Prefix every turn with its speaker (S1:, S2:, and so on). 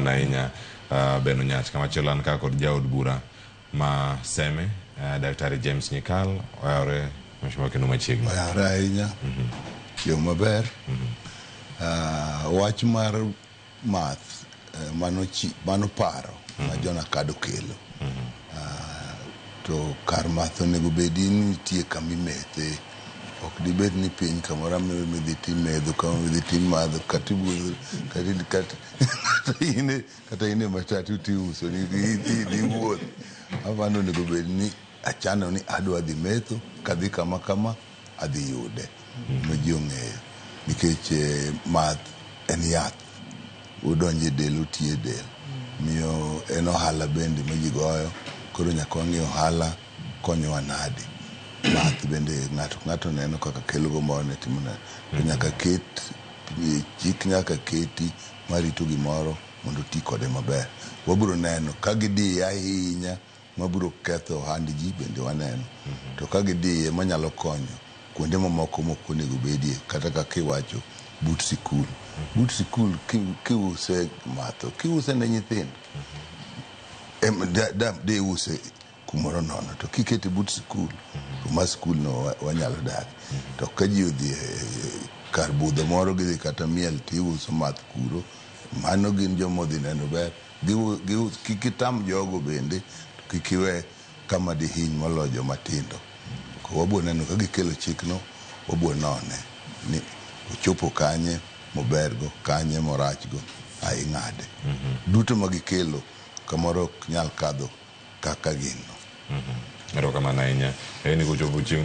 S1: erokamano ahinya Beno Nyach. Kama chielo ka kod jaod bura ma Seme, Daktari James Nyikal, oyawre mheshimiwa kendo machiegni.
S2: Oyawre ahinya. Yo maber. Wach mar math mano paro ma jona kado kelo. To kar math onego bedi ni nitie kamimethe. Ok dibed ni piny kamora midhi tim medho kama midhi tim madho kata ine matatu tiuso ni wuoth. Avano onego bed ni achano ni adwa dhi metho kadhi kama adhi yude ma ji ong'eyo, nikech math en yath, udonje del utie del, miyo en ohala bende ma ji goyo. Koro nyaka wang'e ohala konyowa nadi. Math bende ng'ato neno kaka kelo gombo ne timona, to nyaka chik nyaka keti marito gimoro mondo ti kode maber. Wabiro neno ka gidiye ahinya mabiro ketho ohand ji, bende waneno. To ka gidiye manyalo konyo kuonde mamoko mokonego bedie, kata kaka iwacho but sikul. But sikul kiuse matho, kiuse ne nyithindo, de use kumoro nono. To kikete but sikul, kuma sikul no wanyalo dak. To ka ji odhi kar budho moro gidhi kata miel tiuso math kuro, mano gin jomodhi neno ber. Kikitam jogo bende, kikiwe kama dihiny molo joma tindo. Ko wabo neno ka gikelo chikno, wabo none ni ochopo kanye mobergo, kanye morachgo, ai ng'ade. Duto magikelo kamoro ok nyal kadho kaka gino.
S1: Erokamano ahinya. Ni kuchopo chieng'